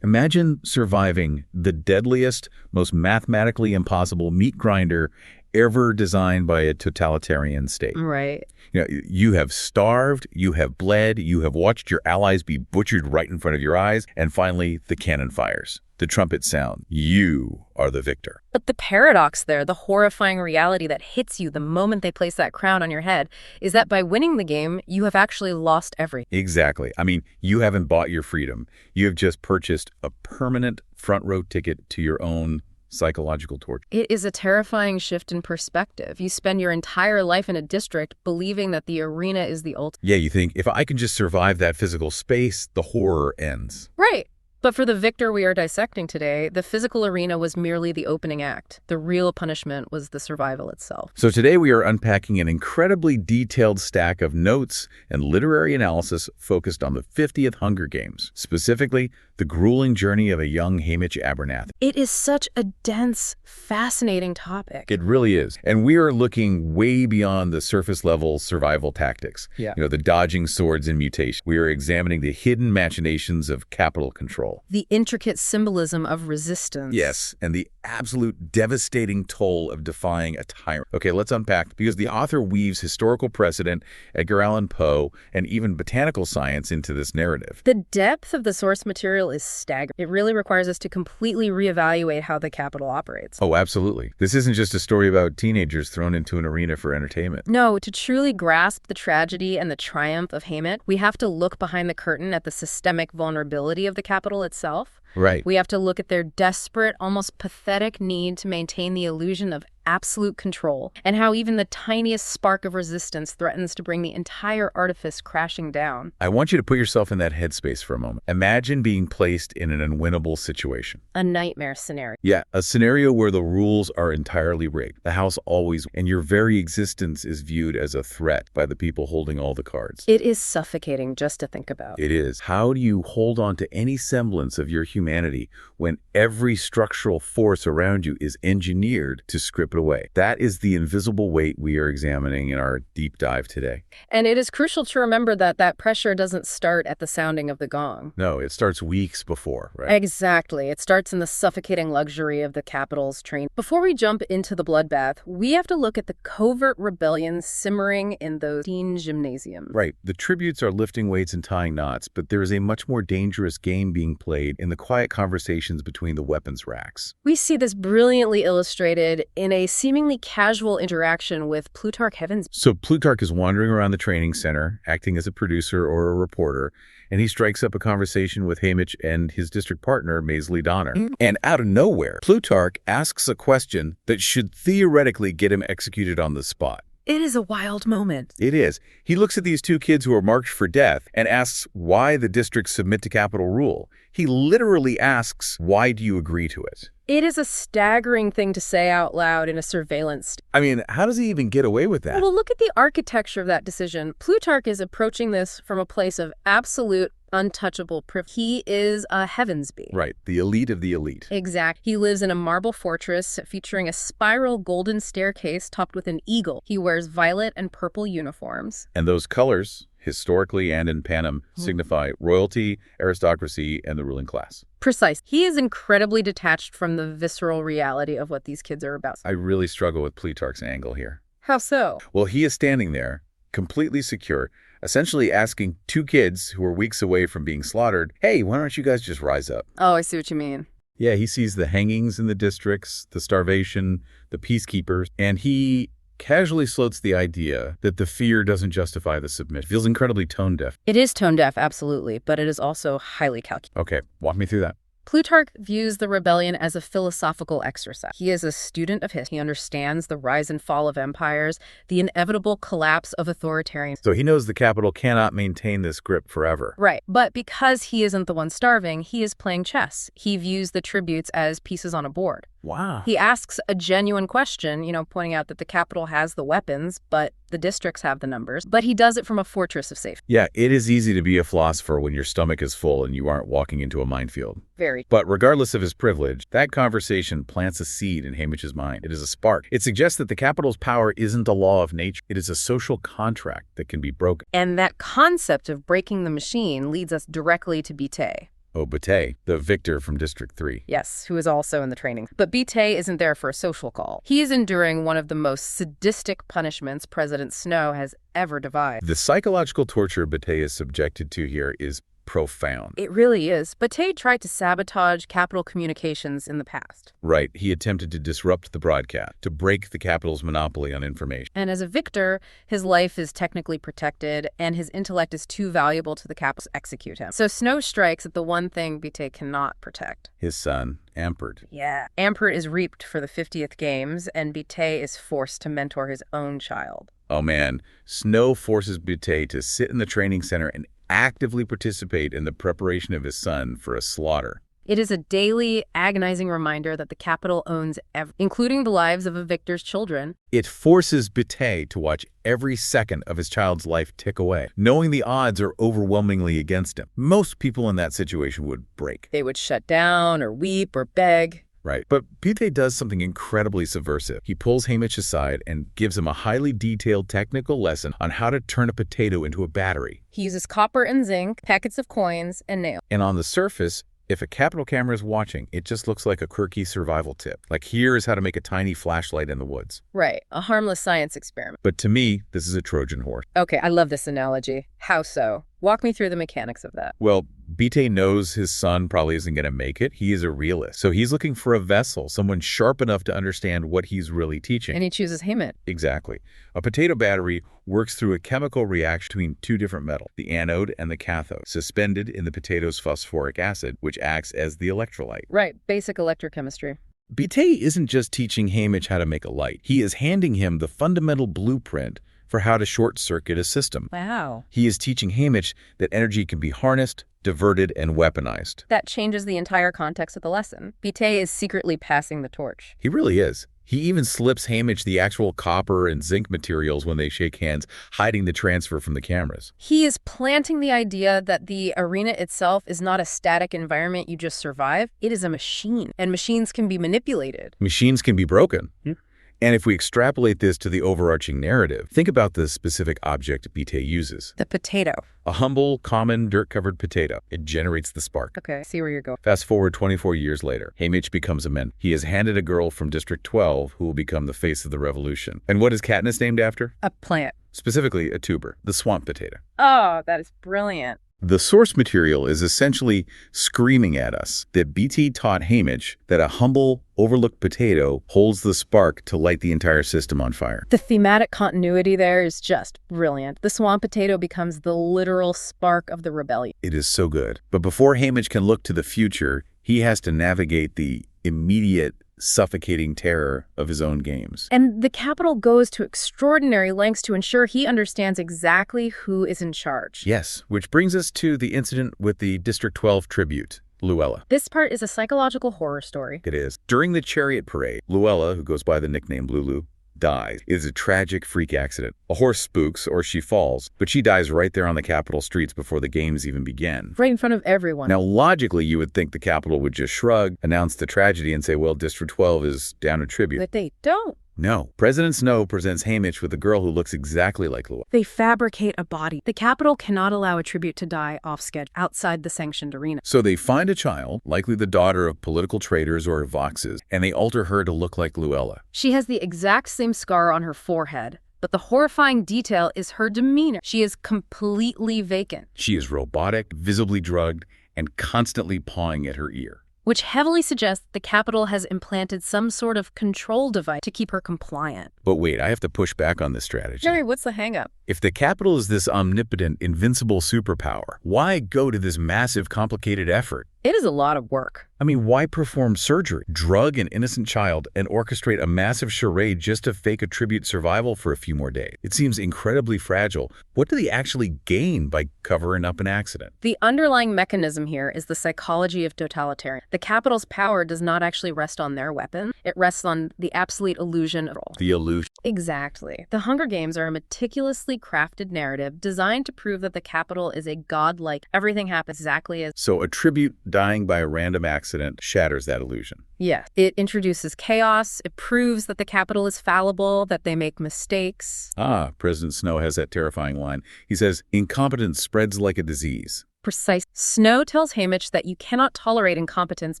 Imagine surviving the deadliest, most mathematically impossible meat grinder ever designed by a totalitarian state. Right. You have starved, you have bled, you have watched your allies be butchered right in front of your eyes, and finally, the cannon fires. The trumpet sound. You are the victor. But the paradox there, the horrifying reality that hits you the moment they place that crown on your head, is that by winning the game, you have actually lost everything. Exactly. I mean, you haven't bought your freedom. You have just purchased a permanent front row ticket to your own psychological torture. It is a terrifying shift in perspective. You spend your entire life in a district believing that the arena is the ultimate. Yeah, you think, if I can just survive that physical space, the horror ends. Right. But for the victor we are dissecting today, the physical arena was merely the opening act. The real punishment was the survival itself. So today we are unpacking an incredibly detailed stack of notes and literary analysis focused on the 50th Hunger Games, specifically the grueling journey of a young Haymitch Abernathy. It is such a dense, fascinating topic. It really is. And we are looking way beyond the surface-level survival tactics. Yeah. The dodging swords and mutation. We are examining the hidden machinations of capital control. The intricate symbolism of resistance. Yes, and the absolute devastating toll of defying a tyrant. Okay, let's unpack, because the author weaves historical precedent, Edgar Allan Poe, and even botanical science into this narrative. The depth of the source material is staggering. It really requires us to completely reevaluate how the Capitol operates. Oh, absolutely. This isn't just a story about teenagers thrown into an arena for entertainment. No, to truly grasp the tragedy and the triumph of Haymitch, we have to look behind the curtain at the systemic vulnerability of the Capitol itself. Right. We have to look at their desperate, almost pathetic need to maintain the illusion of absolute control, and how even the tiniest spark of resistance threatens to bring the entire artifice crashing down. I want you to put yourself in that headspace for a moment. Imagine being placed in an unwinnable situation. A nightmare scenario. Yeah, a scenario where the rules are entirely rigged. The house always, and your very existence is viewed as a threat by the people holding all the cards. It is suffocating just to think about. It is. How do you hold on to any semblance of your humanity when every structural force around you is engineered to strip it away? That is the invisible weight we are examining in our deep dive today. And it is crucial to remember that that pressure doesn't start at the sounding of the gong. No, it starts weeks before, right? Exactly. It starts in the suffocating luxury of the Capitol's train. Before we jump into the bloodbath, we have to look at the covert rebellions simmering in those teen gymnasiums. Right. The tributes are lifting weights and tying knots, but there is a much more dangerous game being played in the quiet conversations between the weapons racks. We see this brilliantly illustrated in a seemingly casual interaction with Plutarch Heavens. So Plutarch is wandering around the training center, acting as a producer or a reporter, and he strikes up a conversation with Haymitch and his district partner, Maysilee Donner. And out of nowhere, Plutarch asks a question that should theoretically get him executed on the spot. It is a wild moment. It is. He looks at these two kids who are marked for death and asks why the districts submit to capital rule. He literally asks, why do you agree to it? It is a staggering thing to say out loud in a surveillance. I mean, how does he even get away with that? Well, look at the architecture of that decision. Plutarch is approaching this from a place of absolute, untouchable privilege. He is a Heavensby. Right, the elite of the elite. Exact. He lives in a marble fortress featuring a spiral golden staircase topped with an eagle. He wears violet and purple uniforms. And those colors, historically and in Panem, signify royalty, aristocracy, and the ruling class. Precise. He is incredibly detached from the visceral reality of what these kids are about. I really struggle with Plutarch's angle here. How so? Well, he is standing there, completely secure, essentially asking two kids who are weeks away from being slaughtered, hey, why don't you guys just rise up? Oh, I see what you mean. Yeah, he sees the hangings in the districts, the starvation, the peacekeepers, and he casually floats the idea that the fear doesn't justify the submission. Feels incredibly tone-deaf. It is tone-deaf, absolutely, but it is also highly calculated. Okay, walk me through that. Plutarch views the rebellion as a philosophical exercise. He is a student of history. He understands the rise and fall of empires, the inevitable collapse of authoritarianism. So he knows the capital cannot maintain this grip forever. Right. But because he isn't the one starving, he is playing chess. He views the tributes as pieces on a board. Wow. He asks a genuine question, pointing out that the capital has the weapons, but the districts have the numbers. But he does it from a fortress of safety. Yeah, it is easy to be a philosopher when your stomach is full and you aren't walking into a minefield. Very. But regardless of his privilege, that conversation plants a seed in Haymitch's mind. It is a spark. It suggests that the capital's power isn't a law of nature. It is a social contract that can be broken. And that concept of breaking the machine leads us directly to Bite. Oh, Bate, the victor from District 3. Yes, who is also in the training. But Bate isn't there for a social call. He is enduring one of the most sadistic punishments President Snow has ever devised. The psychological torture Bate is subjected to here is profound. It really is. Bate tried to sabotage Capitol communications in the past. Right. He attempted to disrupt the broadcast, to break the Capitol's monopoly on information. And as a victor, his life is technically protected, and his intellect is too valuable to the Capitol to execute him. So Snow strikes at the one thing Bate cannot protect. His son, Ampert. Yeah. Ampert is reaped for the 50th games, and Bate is forced to mentor his own child. Oh man, Snow forces Bate to sit in the training center and actively participate in the preparation of his son for a slaughter. It is a daily, agonizing reminder that the Capitol owns including the lives of a victor's children. It forces Bate to watch every second of his child's life tick away, knowing the odds are overwhelmingly against him. Most people in that situation would break. They would shut down or weep or beg. Right. But Bate does something incredibly subversive. He pulls Haymitch aside and gives him a highly detailed technical lesson on how to turn a potato into a battery. He uses copper and zinc, packets of coins, and nails. And on the surface, if a Capitol camera is watching, it just looks like a quirky survival tip. Like, here's how to make a tiny flashlight in the woods. Right. A harmless science experiment. But to me, this is a Trojan horse. Okay, I love this analogy. How so? Walk me through the mechanics of that. Well, Bate knows his son probably isn't going to make it. He is a realist. So he's looking for a vessel, someone sharp enough to understand what he's really teaching. And he chooses Haymitch. Exactly. A potato battery works through a chemical reaction between two different metals, the anode and the cathode, suspended in the potato's phosphoric acid, which acts as the electrolyte. Right, basic electrochemistry. Bate isn't just teaching Haymitch how to make a light. He is handing him the fundamental blueprint for how to short-circuit a system. Wow. He is teaching Haymitch that energy can be harnessed, diverted, and weaponized. That changes the entire context of the lesson. Bate is secretly passing the torch. He really is. He even slips Haymitch the actual copper and zinc materials when they shake hands, hiding the transfer from the cameras. He is planting the idea that the arena itself is not a static environment you just survive. It is a machine, and machines can be manipulated. Machines can be broken. Yeah. And if we extrapolate this to the overarching narrative, think about the specific object Bate uses. The potato. A humble, common, dirt-covered potato. It generates the spark. Okay, I see where you're going. Fast forward 24 years later, Haymitch becomes a mentor. He is handed a girl from District 12 who will become the face of the revolution. And what is Katniss named after? A plant. Specifically, a tuber, the swamp potato. Oh, that is brilliant. The source material is essentially screaming at us that Bate taught Haymitch that a humble, overlooked potato holds the spark to light the entire system on fire. The thematic continuity there is just brilliant. The swamp potato becomes the literal spark of the rebellion. It is so good. But before Haymitch can look to the future, he has to navigate the immediate, suffocating terror of his own games. And the Capitol goes to extraordinary lengths to ensure he understands exactly who is in charge. Yes, which brings us to the incident with the District 12 tribute, Luella. This part is a psychological horror story. It is. During the chariot parade, Luella, who goes by the nickname Lulu, dies. It is a tragic freak accident. A horse spooks or she falls, but she dies right there on the Capitol streets before the games even begin. Right in front of everyone. Now, logically, you would think the Capitol would just shrug, announce the tragedy, and say, well, District 12 is down a tribute. But they don't. No. President Snow presents Haymitch with a girl who looks exactly like Luella. They fabricate a body. The Capitol cannot allow a tribute to die off schedule outside the sanctioned arena. So they find a child, likely the daughter of political traitors or voxes, and they alter her to look like Luella. She has the exact same scar on her forehead, but the horrifying detail is her demeanor. She is completely vacant. She is robotic, visibly drugged, and constantly pawing at her ear. Which heavily suggests the Capitol has implanted some sort of control device to keep her compliant. But wait, I have to push back on this strategy. Jerry, what's the hang-up? If the Capitol is this omnipotent, invincible superpower, why go to this massive, complicated effort? It is a lot of work. I mean, why perform surgery, drug an innocent child, and orchestrate a massive charade just to fake a tribute survival for a few more days? It seems incredibly fragile. What do they actually gain by covering up an accident? The underlying mechanism here is the psychology of totalitarian. The Capitol's power does not actually rest on their weapon. It rests on the absolute illusion of role. The illusion. Exactly. The Hunger Games are a meticulously crafted narrative designed to prove that the Capitol is a godlike. Everything happens exactly as... So a tribute dying by a random accident shatters that illusion. Yes. It introduces chaos. It proves that the Capitol is fallible, that they make mistakes. President Snow has that terrifying line. He says, incompetence spreads like a disease. Precise. Snow tells Haymitch that you cannot tolerate incompetence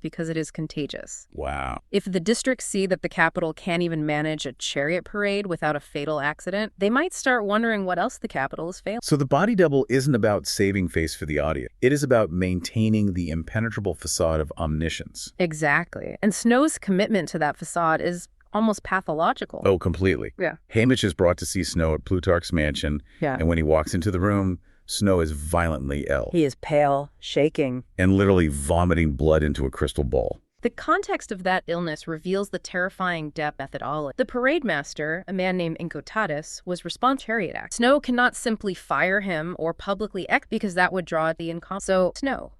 because it is contagious. Wow. If the districts see that the capital can't even manage a chariot parade without a fatal accident, they might start wondering what else the capital is failing. So the body double isn't about saving face for the audience. It is about maintaining the impenetrable facade of omniscience. Exactly. And Snow's commitment to that facade is almost pathological. Oh, completely. Yeah. Haymitch is brought to see Snow at Plutarch's mansion, and when he walks into the room, Snow is violently ill. He is pale, shaking, and literally vomiting blood into a crystal bowl. The context of that illness reveals the terrifying death methodology. The parade master, a man named Incotatus, was responsible for chariot act. Snow cannot simply fire him or publicly because that would draw the incompetence. So Snow,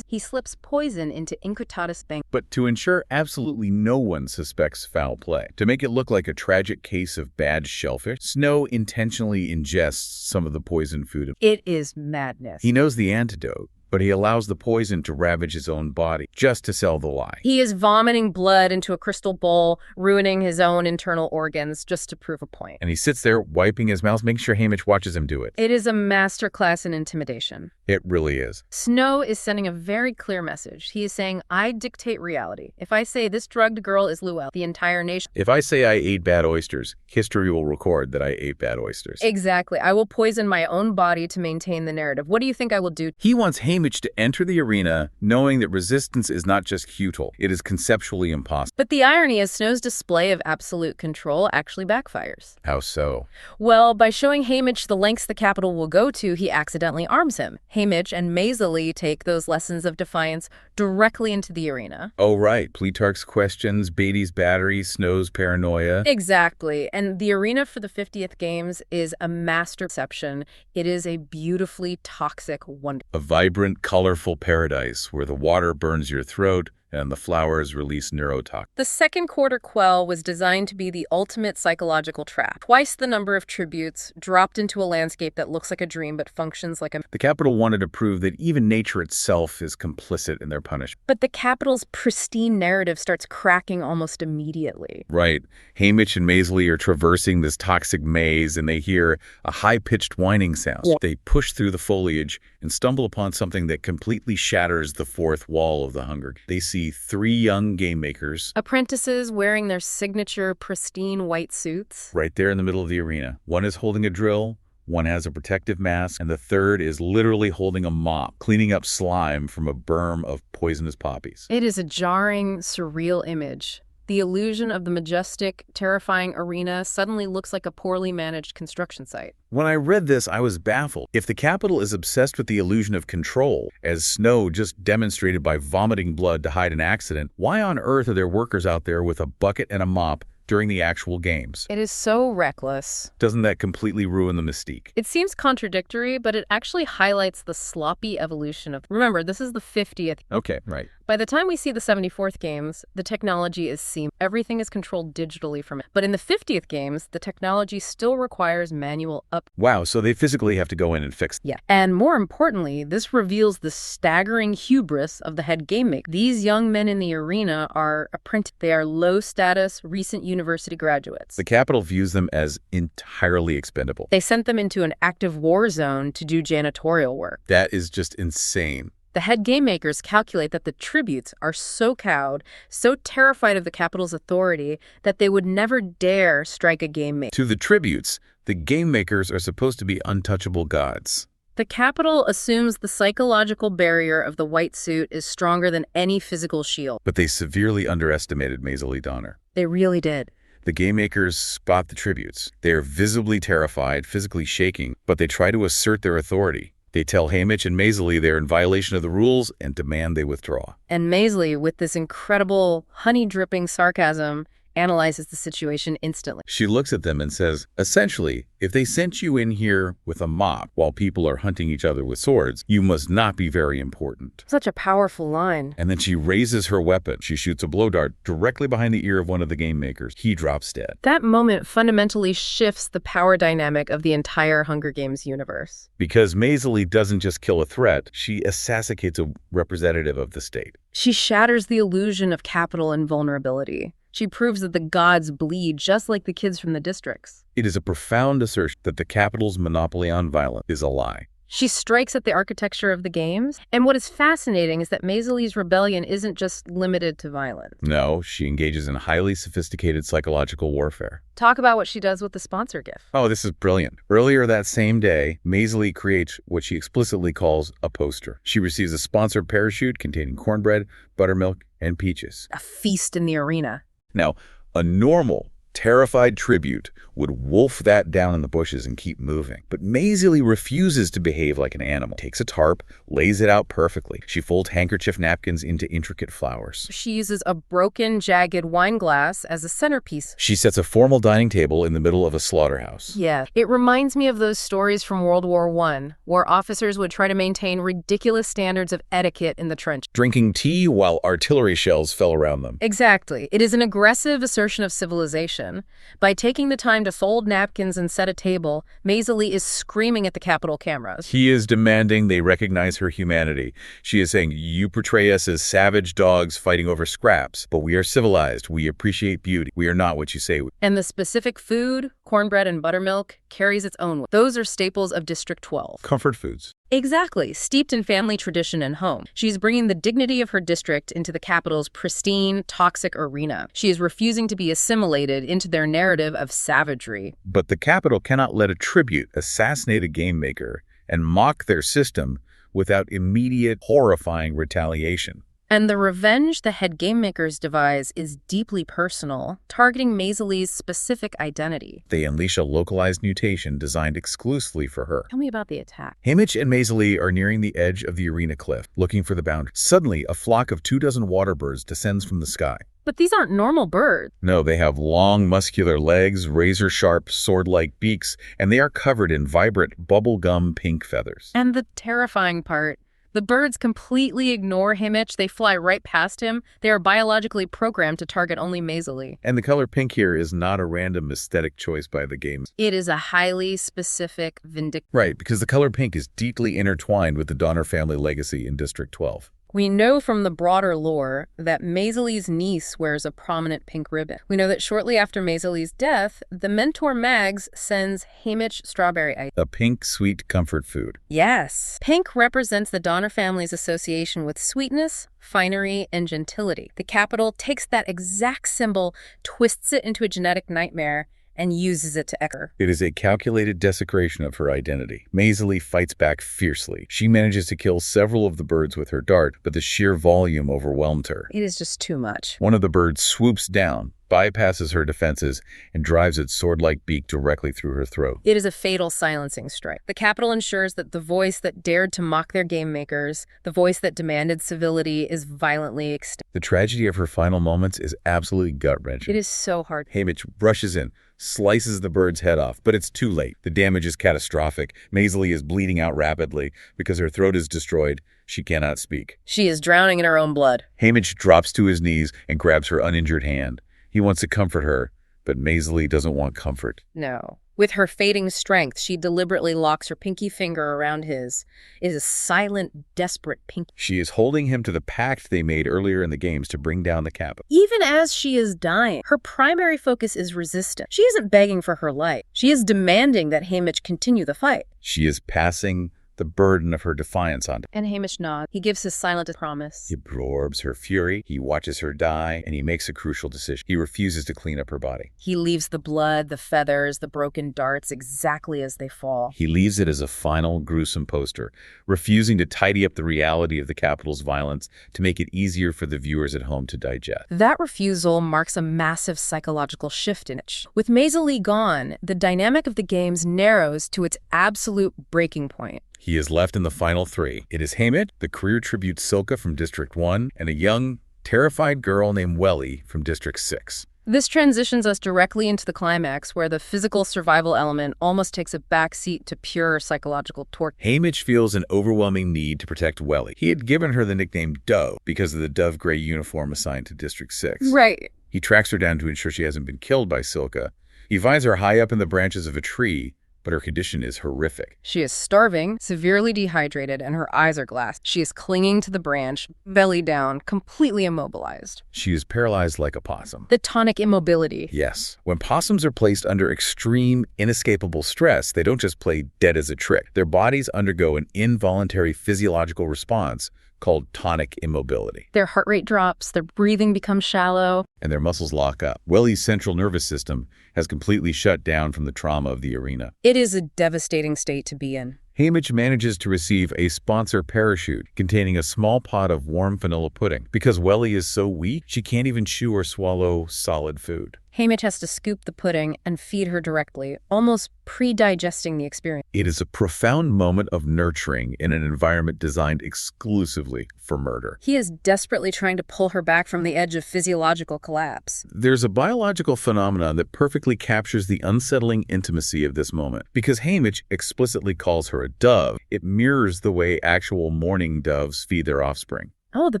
he slips poison into Incotatus' bank. But to ensure absolutely no one suspects foul play, to make it look like a tragic case of bad shellfish, Snow intentionally ingests some of the poison food. It is madness. He knows the antidote, but he allows the poison to ravage his own body just to sell the lie. He is vomiting blood into a crystal bowl, ruining his own internal organs just to prove a point. And he sits there wiping his mouth, making sure Haymitch watches him do it. It is a masterclass in intimidation. It really is. Snow is sending a very clear message. He is saying, I dictate reality. If I say this drugged girl is Luelle, the entire nation. If I say I ate bad oysters, history will record that I ate bad oysters. Exactly. I will poison my own body to maintain the narrative. What do you think I will do? He wants Haymitch to enter the arena knowing that resistance is not just futile, it is conceptually impossible. But the irony is Snow's display of absolute control actually backfires. How so? Well, by showing Haymitch the lengths the capital will go to, he accidentally arms him. Haymitch and Maysilee take those lessons of defiance directly into the arena. Oh, right. Plutarch's questions, Beatty's battery, Snow's paranoia. Exactly. And the arena for the 50th Games is a master exception. It is a beautifully toxic wonder. A vibrant, colorful paradise where the water burns your throat and the flowers release neurotoxins. The second quarter Quell was designed to be the ultimate psychological trap. Twice the number of tributes, dropped into a landscape that looks like a dream but functions like a... The capital wanted to prove that even nature itself is complicit in their punishment. But the capital's pristine narrative starts cracking almost immediately. Right. Haymitch and Maysilee are traversing this toxic maze and they hear a high-pitched whining sound. Yeah. They push through the foliage and stumble upon something that completely shatters the fourth wall of the Hunger. They see 3 young game makers. Apprentices wearing their signature pristine white suits. Right there in the middle of the arena. One is holding a drill, one has a protective mask, and the third is literally holding a mop, cleaning up slime from a berm of poisonous poppies. It is a jarring, surreal image. The illusion of the majestic, terrifying arena suddenly looks like a poorly managed construction site. When I read this, I was baffled. If the capital is obsessed with the illusion of control, as Snow just demonstrated by vomiting blood to hide an accident, why on earth are there workers out there with a bucket and a mop during the actual games? It is so reckless. Doesn't that completely ruin the mystique? It seems contradictory, but it actually highlights the sloppy evolution of... Remember, this is the 50th. Okay, right. By the time we see the 74th Games, the technology is seamless. Everything is controlled digitally from it. But in the 50th Games, the technology still requires manual up. Wow, so they physically have to go in and fix. Yeah. And more importantly, this reveals the staggering hubris of the head game maker. These young men in the arena are apprentices. They are low-status, recent university graduates. The capital views them as entirely expendable. They sent them into an active war zone to do janitorial work. That is just insane. The head game makers calculate that the tributes are so cowed, so terrified of the capital's authority, that they would never dare strike a game maker. To the tributes, the game makers are supposed to be untouchable gods. The capital assumes the psychological barrier of the white suit is stronger than any physical shield. But they severely underestimated Maysilee Donner. They really did. The game makers spot the tributes. They are visibly terrified, physically shaking, but they try to assert their authority. They tell Haymitch and Maysilee they're in violation of the rules and demand they withdraw. And Maysilee, with this incredible honey-dripping sarcasm, analyzes the situation instantly. She looks at them and says, essentially, if they sent you in here with a mop while people are hunting each other with swords, you must not be very important. Such a powerful line. And then she raises her weapon. She shoots a blow dart directly behind the ear of one of the game makers. He drops dead. That moment fundamentally shifts the power dynamic of the entire Hunger Games universe. Because Maysilee doesn't just kill a threat, she assassinates a representative of the state. She shatters the illusion of capital and vulnerability. She proves that the gods bleed just like the kids from the districts. It is a profound assertion that the capital's monopoly on violence is a lie. She strikes at the architecture of the games. And what is fascinating is that Maysilee's rebellion isn't just limited to violence. No, she engages in highly sophisticated psychological warfare. Talk about what she does with the sponsor gift. Oh, this is brilliant. Earlier that same day, Maysilee creates what she explicitly calls a poster. She receives a sponsored parachute containing cornbread, buttermilk, and peaches. A feast in the arena. Now, a normal, terrified tribute would wolf that down in the bushes and keep moving. But Maysilee refuses to behave like an animal. Takes a tarp, lays it out perfectly. She folds handkerchief napkins into intricate flowers. She uses a broken, jagged wine glass as a centerpiece. She sets a formal dining table in the middle of a slaughterhouse. Yeah, it reminds me of those stories from World War I, where officers would try to maintain ridiculous standards of etiquette in the trench. Drinking tea while artillery shells fell around them. Exactly. It is an aggressive assertion of civilization. By taking the time to fold napkins and set a table, Maysilee is screaming at the Capitol cameras. He is demanding they recognize her humanity. She is saying, you portray us as savage dogs fighting over scraps, but we are civilized. We appreciate beauty. We are not what you say. And the specific food, cornbread and buttermilk, carries its own weight. Those are staples of District 12. Comfort foods. Exactly, steeped in family tradition and home. She's bringing the dignity of her district into the Capitol's pristine, toxic arena. She is refusing to be assimilated into their narrative of savagery. But the Capitol cannot let a tribute assassinate a game maker and mock their system without immediate, horrifying retaliation. And the revenge the head game makers devise is deeply personal, targeting Maysilee's specific identity. They unleash a localized mutation designed exclusively for her. Tell me about the attack. Haymitch and Maysilee are nearing the edge of the arena cliff, looking for the boundary. Suddenly, a flock of 24 water birds descends from the sky. But these aren't normal birds. No, they have long, muscular legs, razor-sharp, sword-like beaks, and they are covered in vibrant, bubblegum pink feathers. And the terrifying part, the birds completely ignore Haymitch. They fly right past him. They are biologically programmed to target only Maysilee. And the color pink here is not a random aesthetic choice by the game. It is a highly specific vindictive. Right, because the color pink is deeply intertwined with the Donner family legacy in District 12. We know from the broader lore that Maysilee's niece wears a prominent pink ribbon. We know that shortly after Maysilee's death, the mentor Mags sends Haymitch strawberry ice. A pink, sweet comfort food. Yes. Pink represents the Donner family's association with sweetness, finery, and gentility. The Capitol takes that exact symbol, twists it into a genetic nightmare, and uses it to echo. It is a calculated desecration of her identity. Maysilee fights back fiercely. She manages to kill several of the birds with her dart, but the sheer volume overwhelmed her. It is just too much. One of the birds swoops down, bypasses her defenses, and drives its sword-like beak directly through her throat. It is a fatal silencing strike. The Capitol ensures that the voice that dared to mock their game makers, the voice that demanded civility, is violently extinct. The tragedy of her final moments is absolutely gut-wrenching. It is so hard. Haymitch rushes in, slices the bird's head off, but it's too late. The damage is catastrophic. Maysilee is bleeding out rapidly. Because her throat is destroyed, she cannot speak. She is drowning in her own blood. Haymitch drops to his knees and grabs her uninjured hand. He wants to comfort her, but Maysilee doesn't want comfort. No. With her fading strength, she deliberately locks her pinky finger around his. It is a silent, desperate pinky. She is holding him to the pact they made earlier in the games to bring down the Capitol. Even as she is dying, her primary focus is resistance. She isn't begging for her life. She is demanding that Haymitch continue the fight. She is passing the burden of her defiance on him. And Haymitch nods. He gives his silent promise. He absorbs her fury, he watches her die, and he makes a crucial decision. He refuses to clean up her body. He leaves the blood, the feathers, the broken darts exactly as they fall. He leaves it as a final, gruesome poster, refusing to tidy up the reality of the Capitol's violence to make it easier for the viewers at home to digest. That refusal marks a massive psychological shift in it. With Maysilee gone, the dynamic of the games narrows to its absolute breaking point. He is left in the final three. It is Haymitch, the career tribute Silka from District 1, and a young, terrified girl named Welly from District 6. This transitions us directly into the climax, where the physical survival element almost takes a backseat to pure psychological torture. Haymitch feels an overwhelming need to protect Welly. He had given her the nickname Dove because of the dove gray uniform assigned to District 6. Right. He tracks her down to ensure she hasn't been killed by Silka. He finds her high up in the branches of a tree, but her condition is horrific. She is starving, severely dehydrated, and her eyes are glassed. She is clinging to the branch, belly down, completely immobilized. She is paralyzed like a possum. The tonic immobility. Yes. When possums are placed under extreme, inescapable stress, they don't just play dead as a trick. Their bodies undergo an involuntary physiological response called tonic immobility. Their heart rate drops, their breathing becomes shallow, And their muscles lock up. Wellie's central nervous system has completely shut down from the trauma of the arena. It is a devastating state to be in. Haymitch manages to receive a sponsor parachute containing a small pot of warm vanilla pudding. Because Wellie is so weak, she can't even chew or swallow solid food. Haymitch has to scoop the pudding and feed her directly, almost pre-digesting the experience. It is a profound moment of nurturing in an environment designed exclusively for murder. He is desperately trying to pull her back from the edge of physiological collapse. There's a biological phenomenon that perfectly captures the unsettling intimacy of this moment. Because Haymitch explicitly calls her a dove, it mirrors the way actual mourning doves feed their offspring. Oh, the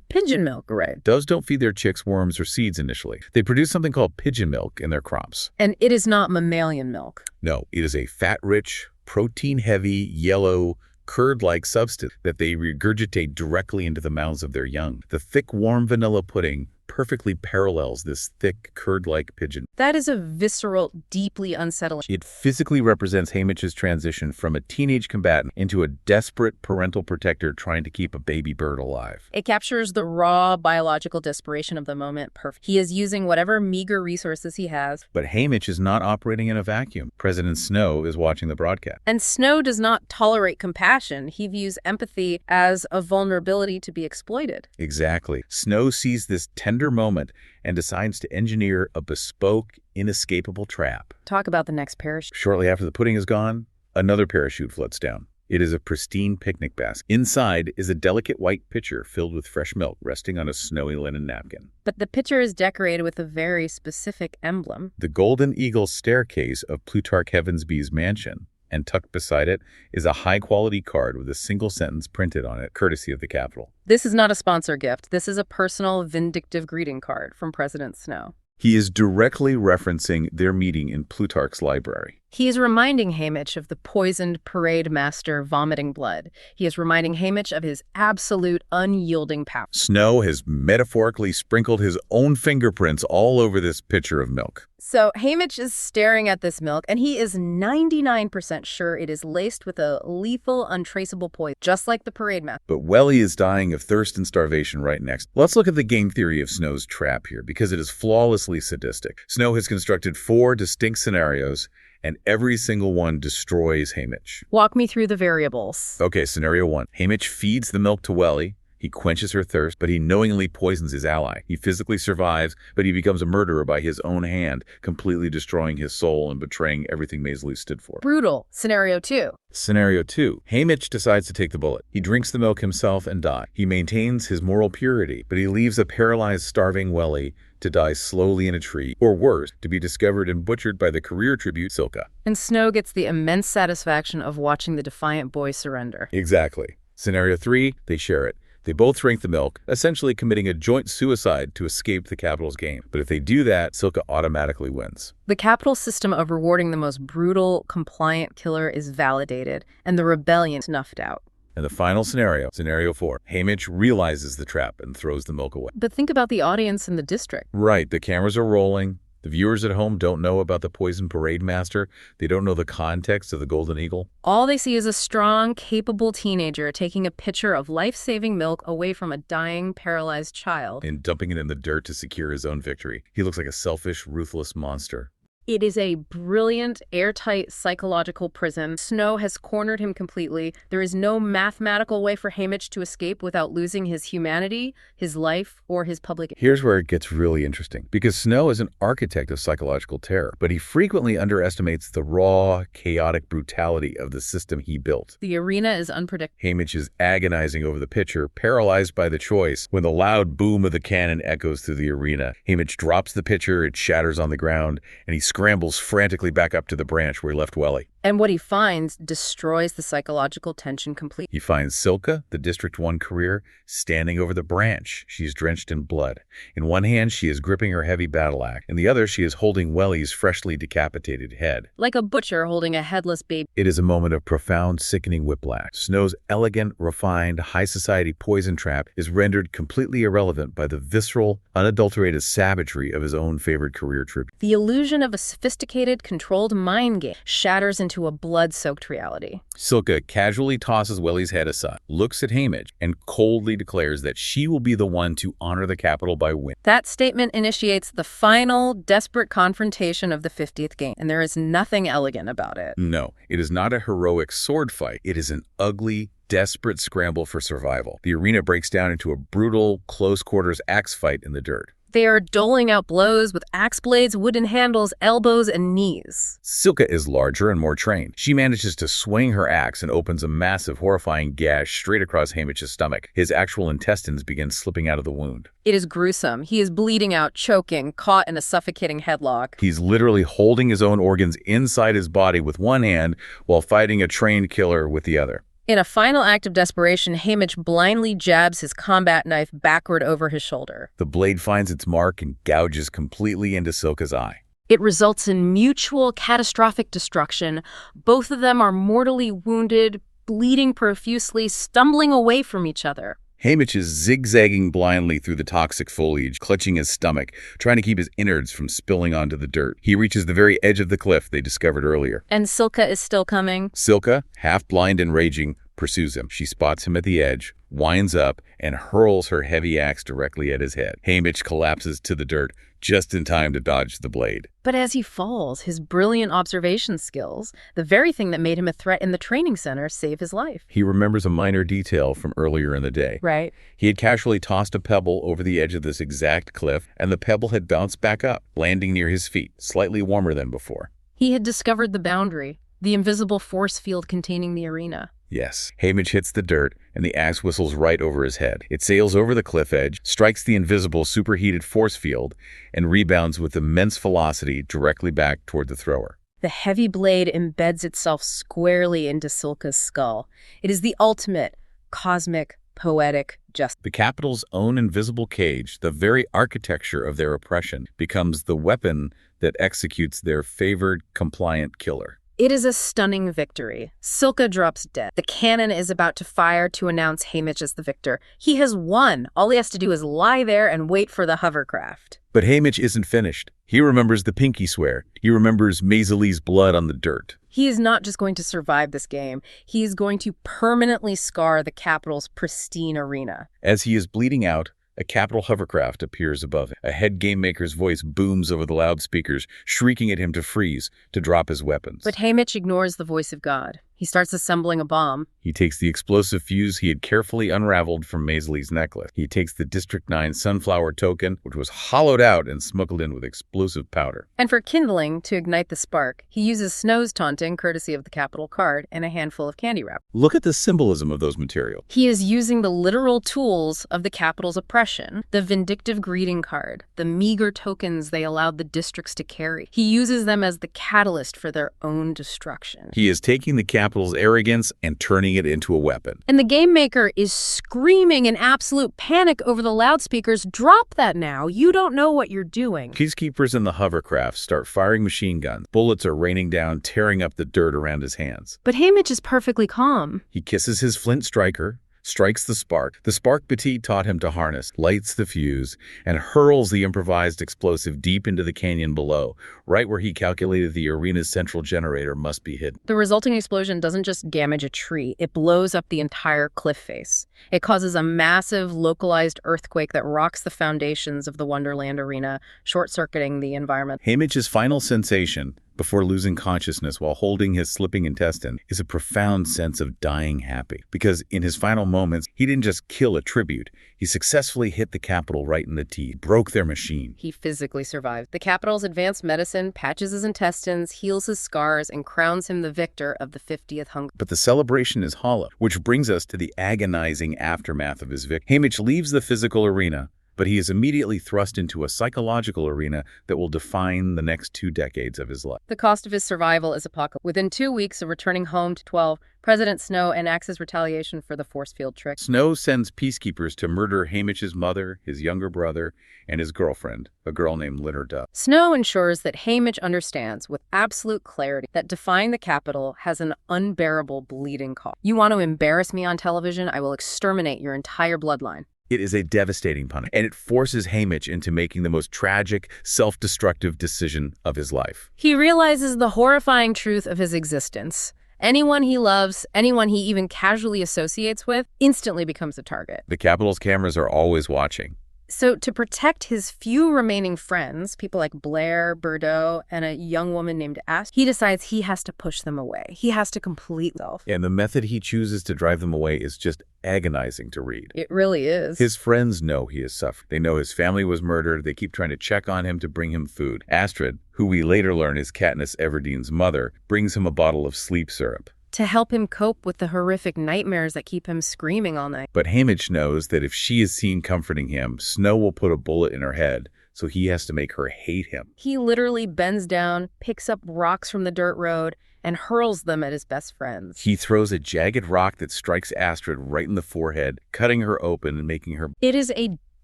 pigeon milk, right. Doves don't feed their chicks worms or seeds initially. They produce something called pigeon milk in their crops. And it is not mammalian milk. No, it is a fat-rich, protein-heavy, yellow, curd-like substance that they regurgitate directly into the mouths of their young. The thick, warm vanilla pudding perfectly parallels this thick, curd-like pigeon. That is a visceral, deeply unsettling. It physically represents Haymitch's transition from a teenage combatant into a desperate parental protector trying to keep a baby bird alive. It captures the raw biological desperation of the moment perfect. He is using whatever meager resources he has. But Haymitch is not operating in a vacuum. President Snow is watching the broadcast. And Snow does not tolerate compassion. He views empathy as a vulnerability to be exploited. Exactly. Snow sees this tender moment and decides to engineer a bespoke, inescapable trap. Talk about the next parachute. Shortly after the pudding is gone, another parachute floats down. It is a pristine picnic basket. Inside is a delicate white pitcher filled with fresh milk resting on a snowy linen napkin. But the pitcher is decorated with a very specific emblem. The golden eagle staircase of Plutarch Heavensby's mansion. And tucked beside it is a high-quality card with a single sentence printed on it, courtesy of the Capitol. This is not a sponsor gift. This is a personal, vindictive greeting card from President Snow. He is directly referencing their meeting in Plutarch's library. He is reminding Haymitch of the poisoned parade master vomiting blood. He is reminding Haymitch of his absolute, unyielding power. Snow has metaphorically sprinkled his own fingerprints all over this pitcher of milk. So Haymitch is staring at this milk, and he is 99% sure it is laced with a lethal, untraceable poison, just like the parade master. But Wellie is dying of thirst and starvation right next. Let's look at the game theory of Snow's trap here, because it is flawlessly sadistic. Snow has constructed 4 distinct scenarios, and every single one destroys Haymitch. Walk me through the variables. Okay, scenario 1. Haymitch feeds the milk to Wellie. He quenches her thirst, but he knowingly poisons his ally. He physically survives, but he becomes a murderer by his own hand, completely destroying his soul and betraying everything Maysilee stood for. Brutal. Scenario 2. Scenario 2. Haymitch decides to take the bullet. He drinks the milk himself and dies. He maintains his moral purity, but he leaves a paralyzed, starving Wellie to die slowly in a tree, or worse, to be discovered and butchered by the career tribute Silka. And Snow gets the immense satisfaction of watching the defiant boy surrender. Exactly. Scenario 3. They share it. They both drink the milk, essentially committing a joint suicide to escape the Capitol's game. But if they do that, Silka automatically wins. The Capitol's system of rewarding the most brutal, compliant killer is validated, and the rebellion snuffed out. And the final scenario, scenario 4, Haymitch realizes the trap and throws the milk away. But think about the audience in the district. Right, the cameras are rolling. The viewers at home don't know about the poison parade master. They don't know the context of the Golden Eagle. All they see is a strong, capable teenager taking a pitcher of life-saving milk away from a dying, paralyzed child. And dumping it in the dirt to secure his own victory. He looks like a selfish, ruthless monster. It is a brilliant, airtight psychological prison. Snow has cornered him completely. There is no mathematical way for Haymitch to escape without losing his humanity, his life, or his public. Here's where it gets really interesting, because Snow is an architect of psychological terror, but he frequently underestimates the raw, chaotic brutality of the system he built. The arena is unpredictable. Haymitch is agonizing over the pitcher, paralyzed by the choice, when the loud boom of the cannon echoes through the arena. Haymitch drops the pitcher, it shatters on the ground, and he screams scrambles frantically back up to the branch where he left Welly. And what he finds destroys the psychological tension completely. He finds Silka, the District 1 career, standing over the branch. She is drenched in blood. In one hand, she is gripping her heavy battle axe. In the other, she is holding Welly's freshly decapitated head. Like a butcher holding a headless baby. It is a moment of profound, sickening whiplash. Snow's elegant, refined, high society poison trap is rendered completely irrelevant by the visceral, unadulterated savagery of his own favorite career tribute. The illusion of a sophisticated, controlled mind game shatters into a blood-soaked reality. Silka casually tosses Welly's head aside, looks at Haymitch, and coldly declares that she will be the one to honor the capital by win. That statement initiates the final, desperate confrontation of the 50th game, and there is nothing elegant about it. No, it is not a heroic sword fight. It is an ugly, desperate scramble for survival. The arena breaks down into a brutal, close-quarters axe fight in the dirt. They are doling out blows with axe blades, wooden handles, elbows, and knees. Silka is larger and more trained. She manages to swing her axe and opens a massive, horrifying gash straight across Haymitch's stomach. His actual intestines begin slipping out of the wound. It is gruesome. He is bleeding out, choking, caught in a suffocating headlock. He's literally holding his own organs inside his body with one hand while fighting a trained killer with the other. In a final act of desperation, Haymitch blindly jabs his combat knife backward over his shoulder. The blade finds its mark and gouges completely into Silka's eye. It results in mutual catastrophic destruction. Both of them are mortally wounded, bleeding profusely, stumbling away from each other. Haymitch is zigzagging blindly through the toxic foliage, clutching his stomach, trying to keep his innards from spilling onto the dirt. He reaches the very edge of the cliff they discovered earlier. And Silka is still coming. Silka, half blind and raging, pursues him. She spots him at the edge, winds up, and hurls her heavy axe directly at his head. Haymitch collapses to the dirt just in time to dodge the blade. But as he falls, his brilliant observation skills, the very thing that made him a threat in the training center, save his life. He remembers a minor detail from earlier in the day. Right. He had casually tossed a pebble over the edge of this exact cliff, and the pebble had bounced back up, landing near his feet, slightly warmer than before. He had discovered the boundary, the invisible force field containing the arena. Yes. Haymitch hits the dirt, and the axe whistles right over his head. It sails over the cliff edge, strikes the invisible superheated force field, and rebounds with immense velocity directly back toward the thrower. The heavy blade embeds itself squarely into Silka's skull. It is the ultimate, cosmic, poetic justice. The capital's own invisible cage, the very architecture of their oppression, becomes the weapon that executes their favored, compliant killer. It is a stunning victory. Silka drops dead. The cannon is about to fire to announce Haymitch as the victor. He has won. All he has to do is lie there and wait for the hovercraft. But Haymitch isn't finished. He remembers the pinky swear. He remembers Maysilee's blood on the dirt. He is not just going to survive this game. He is going to permanently scar the capital's pristine arena. As he is bleeding out, a capital hovercraft appears above him. A head game maker's voice booms over the loudspeakers, shrieking at him to freeze, to drop his weapons. But Haymitch ignores the voice of God. He starts assembling a bomb. He takes the explosive fuse he had carefully unraveled from Maysilee's necklace. He takes the District 9 sunflower token, which was hollowed out and smuggled in with explosive powder. And for kindling, to ignite the spark, he uses Snow's taunting, courtesy of the capital card, and a handful of candy wrap. Look at the symbolism of those materials. He is using the literal tools of the capital's oppression, the vindictive greeting card, the meager tokens they allowed the districts to carry. He uses them as the catalyst for their own destruction. He is taking the capital's arrogance and turning it into a weapon. And the game maker is screaming in absolute panic over the loudspeakers, "Drop that now, you don't know what you're doing." Peacekeepers in the hovercraft start firing machine guns. Bullets are raining down, tearing up the dirt around his hands. But Haymitch is perfectly calm. He kisses his flint striker, strikes the spark Petit taught him to harness, lights the fuse, and hurls the improvised explosive deep into the canyon below, right where he calculated the arena's central generator must be hidden. The resulting explosion doesn't just damage a tree, it blows up the entire cliff face. It causes a massive, localized earthquake that rocks the foundations of the Wonderland arena, short-circuiting the environment. Haymitch's final sensation, before losing consciousness while holding his slipping intestine, is a profound sense of dying happy. Because in his final moments, he didn't just kill a tribute. He successfully hit the capital right in the teeth, broke their machine. He physically survived. The capital's advanced medicine patches his intestines, heals his scars, and crowns him the victor of the 50th hunger. But the celebration is hollow, which brings us to the agonizing aftermath of his victory. Haymitch leaves the physical arena, but he is immediately thrust into a psychological arena that will define the next 2 decades of his life. The cost of his survival is apocalyptic. Within 2 weeks of returning home to 12, President Snow enacts his retaliation for the force field trick. Snow sends peacekeepers to murder Haymitch's mother, his younger brother, and his girlfriend, a girl named Lenore Dove. Snow ensures that Haymitch understands with absolute clarity that defying the capital has an unbearable bleeding cost. You want to embarrass me on television, I will exterminate your entire bloodline. It is a devastating punishment, and it forces Haymitch into making the most tragic, self-destructive decision of his life. He realizes the horrifying truth of his existence. Anyone he loves, anyone he even casually associates with, instantly becomes a target. The Capitol's cameras are always watching. So to protect his few remaining friends, people like Blair, Bordeaux, and a young woman named Astrid, he decides he has to push them away. He has to complete self. And the method he chooses to drive them away is just agonizing to read. It really is. His friends know he is suffering. They know his family was murdered. They keep trying to check on him to bring him food. Astrid, who we later learn is Katniss Everdeen's mother, brings him a bottle of sleep syrup to help him cope with the horrific nightmares that keep him screaming all night. But Haymitch knows that if she is seen comforting him, Snow will put a bullet in her head, so he has to make her hate him. He literally bends down, picks up rocks from the dirt road, and hurls them at his best friends. He throws a jagged rock that strikes Astrid right in the forehead, cutting her open and making her... It is a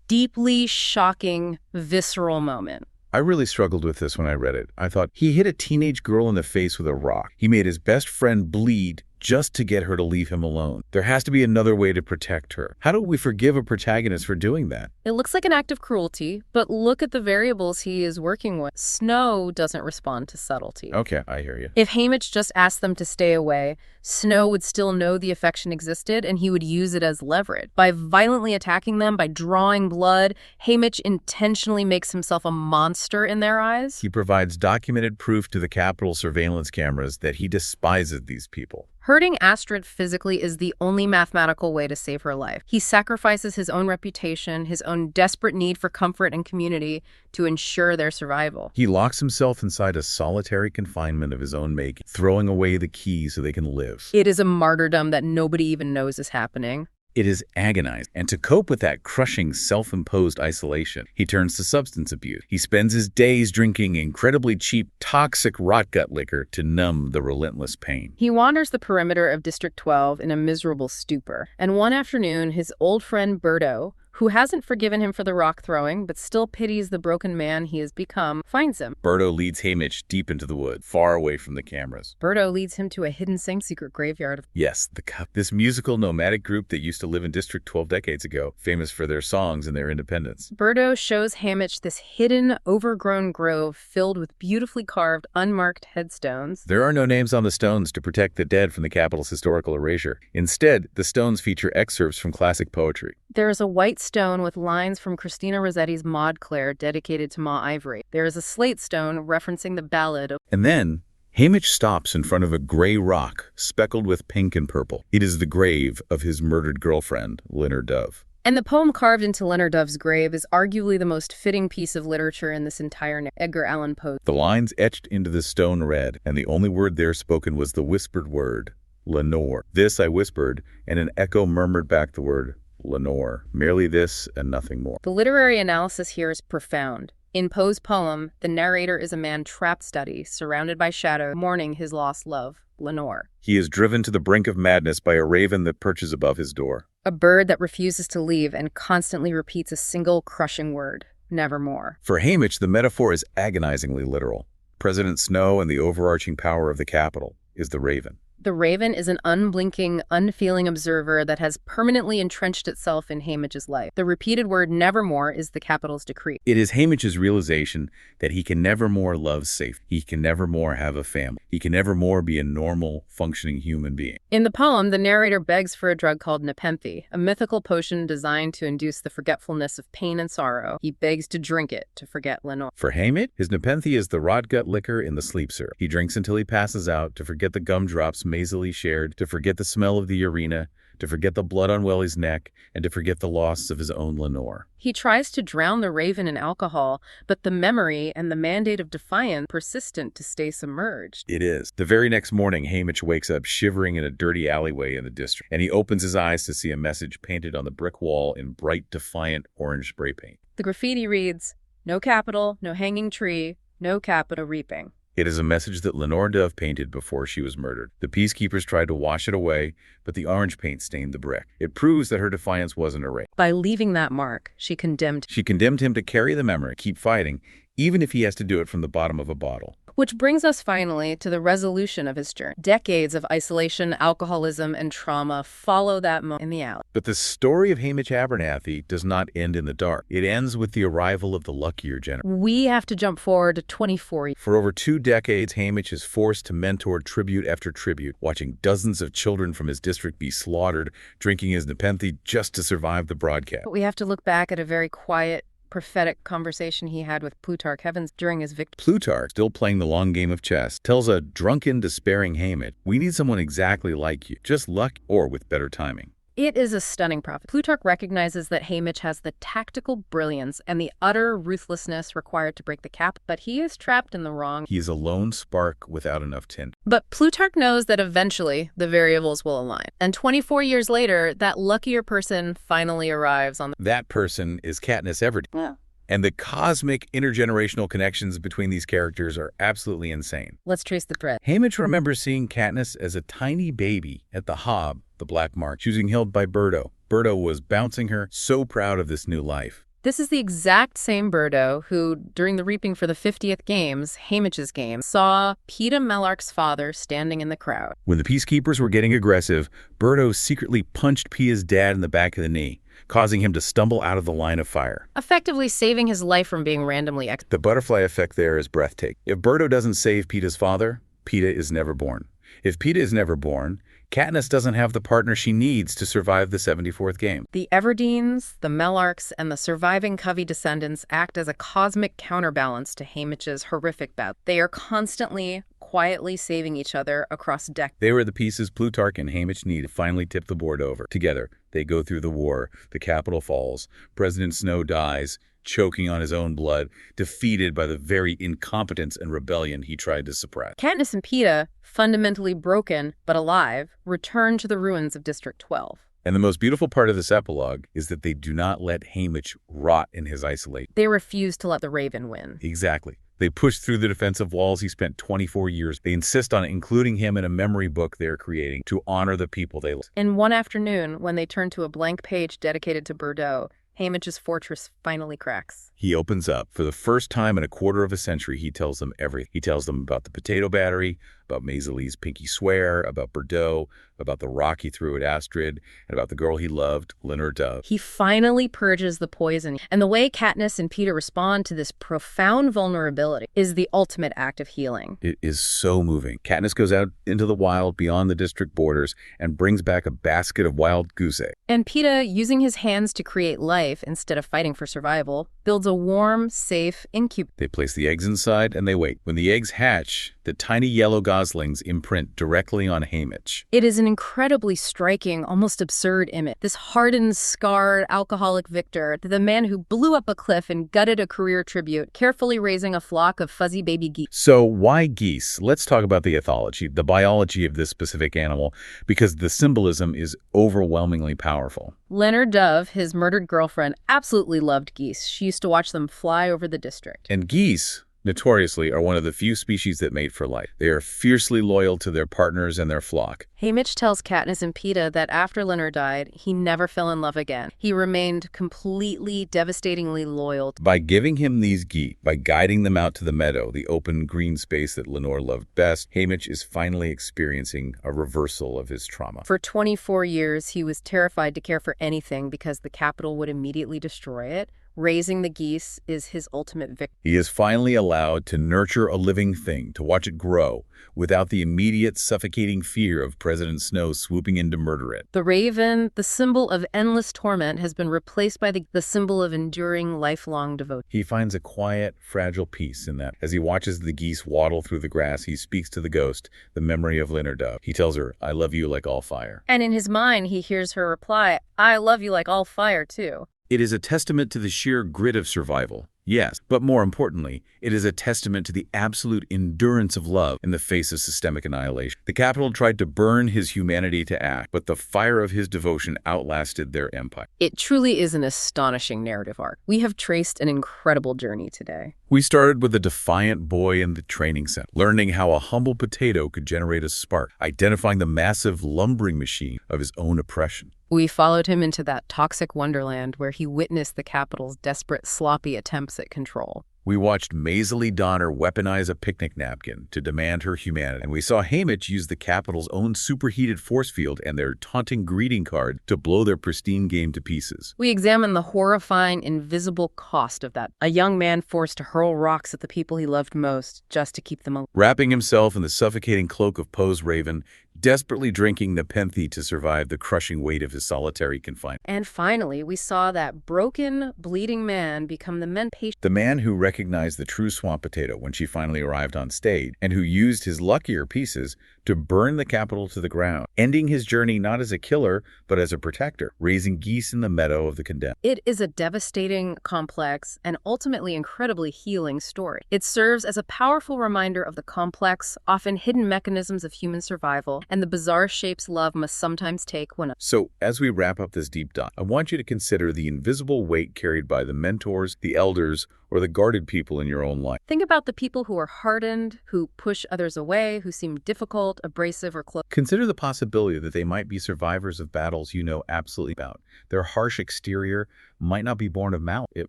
deeply shocking, visceral moment. I really struggled with this when I read it. I thought, he hit a teenage girl in the face with a rock. He made his best friend bleed just to get her to leave him alone. There has to be another way to protect her. How do we forgive a protagonist for doing that? It looks like an act of cruelty, but look at the variables he is working with. Snow doesn't respond to subtlety. Okay, I hear you. If Haymitch just asked them to stay away, Snow would still know the affection existed, and he would use it as leverage. By violently attacking them, by drawing blood, Haymitch intentionally makes himself a monster in their eyes. He provides documented proof to the Capitol surveillance cameras that he despises these people. Hurting Astrid physically is the only mathematical way to save her life. He sacrifices his own reputation, his own desperate need for comfort and community to ensure their survival. He locks himself inside a solitary confinement of his own making, throwing away the key so they can live. It is a martyrdom that nobody even knows is happening. It is agonizing. And to cope with that crushing self-imposed isolation, he turns to substance abuse. He spends his days drinking incredibly cheap, toxic rot-gut liquor to numb the relentless pain. He wanders the perimeter of District 12 in a miserable stupor. And one afternoon, his old friend Bordeaux, who hasn't forgiven him for the rock throwing, but still pities the broken man he has become, finds him. Bordeaux leads Haymitch deep into the wood, far away from the cameras. Bordeaux leads him to a hidden secret graveyard. Yes, the Cup. This musical nomadic group that used to live in District 12 decades ago, famous for their songs and their independence. Bordeaux shows Haymitch this hidden, overgrown grove filled with beautifully carved, unmarked headstones. There are no names on the stones to protect the dead from the Capitol's historical erasure. Instead, the stones feature excerpts from classic poetry. There is a white stone with lines from Christina Rossetti's Maud Clare dedicated to Ma Ivory. There is a slate stone referencing the ballad of... And then, Haymitch stops in front of a gray rock speckled with pink and purple. It is the grave of his murdered girlfriend, Lenore Dove. And the poem carved into Lenore Dove's grave is arguably the most fitting piece of literature in this entire Edgar Allan Poe. The lines etched into the stone read, and the only word there spoken was the whispered word, Lenore. This I whispered, and an echo murmured back the word, Lenore. Merely this and nothing more. The literary analysis here is profound. In Poe's poem, the narrator is a man trapped study, surrounded by shadow, mourning his lost love, Lenore. He is driven to the brink of madness by a raven that perches above his door. A bird that refuses to leave and constantly repeats a single crushing word, nevermore. For Haymitch, the metaphor is agonizingly literal. President Snow and the overarching power of the Capitol is the raven. The raven is an unblinking, unfeeling observer that has permanently entrenched itself in Haymitch's life. The repeated word nevermore is the Capitol's decree. It is Haymitch's realization that he can never more love safe. He can never more have a family. He can never more be a normal, functioning human being. In the poem, the narrator begs for a drug called nepenthe, a mythical potion designed to induce the forgetfulness of pain and sorrow. He begs to drink it to forget Lenore. For Haymitch, his nepenthe is the rot-gut liquor in the sleep syrup. He drinks until he passes out to forget the gumdrops Maysilee shared, to forget the smell of the arena, to forget the blood on Welly's neck, and to forget the loss of his own Lenore. He tries to drown the raven in alcohol, but the memory and the mandate of defiance persistent to stay submerged. It is. The very next morning, Haymitch wakes up shivering in a dirty alleyway in the district, and he opens his eyes to see a message painted on the brick wall in bright, defiant orange spray paint. The graffiti reads, "No capital, no hanging tree, no capital reaping." It is a message that Lenore Dove painted before she was murdered. The peacekeepers tried to wash it away, but the orange paint stained the brick. It proves that her defiance wasn't erased. By leaving that mark, she condemned him to carry the memory, keep fighting, even if he has to do it from the bottom of a bottle. Which brings us finally to the resolution of his journey. Decades of isolation, alcoholism, and trauma follow that moment in the alley. But the story of Haymitch Abernathy does not end in the dark. It ends with the arrival of the luckier generation. We have to jump forward to 24 years. For over 2 decades, Haymitch is forced to mentor tribute after tribute, watching dozens of children from his district be slaughtered, drinking his Nepenthe just to survive the broadcast. But we have to look back at a very quiet, prophetic conversation he had with Plutarch Heavens during his victory. Plutarch, still playing the long game of chess, tells a drunken, despairing Haymitch, "We need someone exactly like you, just luck or with better timing." It is a stunning prophet. Plutarch recognizes that Haymitch has the tactical brilliance and the utter ruthlessness required to break the cap, but he is trapped in the wrong. He is a lone spark without enough tint. But Plutarch knows that eventually the variables will align. And 24 years later, that luckier person finally arrives on the... That person is Katniss Everdeen. Yeah. And the cosmic intergenerational connections between these characters are absolutely insane. Let's trace the thread. Haymitch remembers seeing Katniss as a tiny baby at the Hob, the Black Mark, choosing held by Birdo. Birdo was bouncing her, so proud of this new life. This is the exact same Birdo who, during the reaping for the 50th games, Haymitch's game, saw Peeta Mellark's father standing in the crowd. When the peacekeepers were getting aggressive, Birdo secretly punched Peeta's dad in the back of the knee, causing him to stumble out of the line of fire, effectively saving his life from being randomly executed. The butterfly effect there is breathtaking. If Birdo doesn't save Peeta's father, Peeta is never born. If Peeta is never born, Katniss doesn't have the partner she needs to survive the 74th game. The Everdeens, the Mellarks, and the surviving Covey descendants act as a cosmic counterbalance to Haymitch's horrific battle. They are constantly, quietly saving each other across decades. They were the pieces Plutarch and Haymitch needed to finally tip the board over. Together, they go through the war, the Capitol falls, President Snow dies, choking on his own blood, defeated by the very incompetence and rebellion he tried to suppress. Katniss and Peeta, fundamentally broken but alive, return to the ruins of District 12. And the most beautiful part of this epilogue is that they do not let Haymitch rot in his isolation. They refuse to let the Raven win. Exactly. They push through the defensive walls he spent 24 years. They insist on including him in a memory book they're creating to honor the people they love. And one afternoon, when they turn to a blank page dedicated to Birdo, Haymitch's fortress finally cracks. He opens up. For the first time in a quarter of a century, he tells them everything. He tells them about the potato battery, about Maysilee's pinky swear, about Birdo, about the rock he threw at Astrid, and about the girl he loved, Lenore Dove. He finally purges the poison, and the way Katniss and Peeta respond to this profound vulnerability is the ultimate act of healing. It is so moving. Katniss goes out into the wild beyond the district borders and brings back a basket of wild goose eggs. And Peeta, using his hands to create life instead of fighting for survival, builds a warm, safe incubator. They place the eggs inside and they wait. When the eggs hatch, the tiny yellow goslings imprint directly on Haymitch. It is an incredibly striking, almost absurd image. This hardened, scarred, alcoholic victor, the man who blew up a cliff and gutted a career tribute, carefully raising a flock of fuzzy baby geese. So why geese? Let's talk about the ethology, the biology of this specific animal, because the symbolism is overwhelmingly powerful. Lenore Dove, his murdered girlfriend, absolutely loved geese. She used to watch them fly over the district. And geese, notoriously, are one of the few species that mate for life. They are fiercely loyal to their partners and their flock. Haymitch tells Katniss and Peeta that after Lenore died, he never fell in love again. He remained completely, devastatingly loyal. By giving him these geese, by guiding them out to the meadow, the open green space that Lenore loved best, Haymitch is finally experiencing a reversal of his trauma. For 24 years, he was terrified to care for anything because the Capitol would immediately destroy it. Raising the geese is his ultimate victory. He is finally allowed to nurture a living thing, to watch it grow, without the immediate suffocating fear of President Snow swooping in to murder it. The raven, the symbol of endless torment, has been replaced by the symbol of enduring, lifelong devotion. He finds a quiet, fragile peace in that. As he watches the geese waddle through the grass, he speaks to the ghost, the memory of Lenore Dove. He tells her, "I love you like all fire." And in his mind, he hears her reply, "I love you like all fire, too." It is a testament to the sheer grit of survival. Yes, but more importantly, it is a testament to the absolute endurance of love in the face of systemic annihilation. The Capitol tried to burn his humanity to ash, but the fire of his devotion outlasted their empire. It truly is an astonishing narrative arc. We have traced an incredible journey today. We started with a defiant boy in the training center, learning how a humble potato could generate a spark, identifying the massive lumbering machine of his own oppression. We followed him into that toxic wonderland where he witnessed the Capitol's desperate, sloppy attempts at control. We watched Maysilee Donner weaponize a picnic napkin to demand her humanity, and we saw Haymitch use the Capitol's own superheated force field and their taunting greeting card to blow their pristine game to pieces. We examined the horrifying, invisible cost of that. A young man forced to hurl rocks at the people he loved most just to keep them alive. Wrapping himself in the suffocating cloak of Poe's raven, desperately drinking Nepenthe to survive the crushing weight of his solitary confinement. And finally, we saw that broken, bleeding man become the patient. The man who recognized the true swamp potato when she finally arrived on stage, and who used his luckier pieces to burn the Capitol to the ground, ending his journey not as a killer, but as a protector, raising geese in the meadow of the condemned. It is a devastating, complex, and ultimately incredibly healing story. It serves as a powerful reminder of the complex, often hidden mechanisms of human survival and the bizarre shapes love must sometimes take when... So, as we wrap up this deep dive, I want you to consider the invisible weight carried by the mentors, the elders, or the guarded people in your own life. Think about the people who are hardened, who push others away, who seem difficult, abrasive, or close. Consider the possibility that they might be survivors of battles you know absolutely about. Their harsh exterior might not be born of malice. It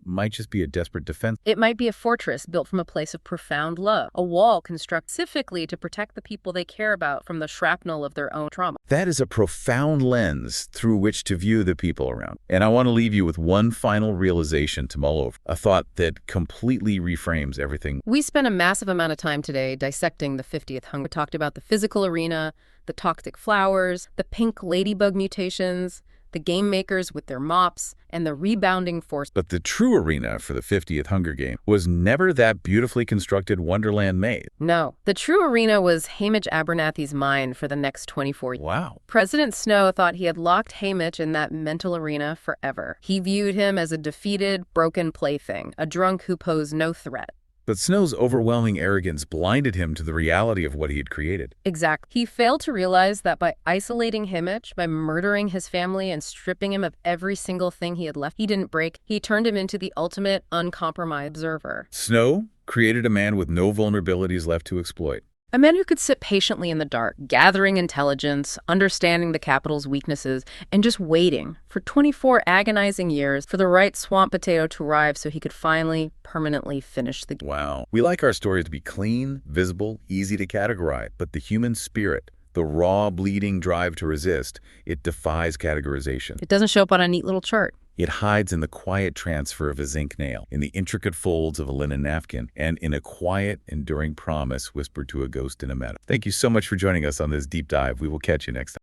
might just be a desperate defense. It might be a fortress built from a place of profound love, a wall constructed specifically to protect the people they care about from the shrapnel of their own trauma. That is a profound lens through which to view the people around. And I want to leave you with one final realization to mull over, a thought that completely reframes everything. We spent a massive amount of time today dissecting the 50th Hunger. We talked about the physical arena, the toxic flowers, the pink ladybug mutations, the game makers with their mops, and the rebounding force. But the true arena for the 50th Hunger Game was never that beautifully constructed Wonderland maze. No. The true arena was Haymitch Abernathy's mind for the next 24 years. Wow. President Snow thought he had locked Haymitch in that mental arena forever. He viewed him as a defeated, broken plaything, a drunk who posed no threat. But Snow's overwhelming arrogance blinded him to the reality of what he had created. Exactly. He failed to realize that by isolating Haymitch, by murdering his family and stripping him of every single thing he had left, he didn't break. He turned him into the ultimate, uncompromised observer. Snow created a man with no vulnerabilities left to exploit. A man who could sit patiently in the dark, gathering intelligence, understanding the Capitol's weaknesses, and just waiting for 24 agonizing years for the right swamp potato to arrive so he could finally, permanently finish the game. Wow. We like our stories to be clean, visible, easy to categorize, but the human spirit, the raw, bleeding drive to resist, it defies categorization. It doesn't show up on a neat little chart. It hides in the quiet transfer of a zinc nail, in the intricate folds of a linen napkin, and in a quiet, enduring promise whispered to a ghost in a meadow. Thank you so much for joining us on this deep dive. We will catch you next time.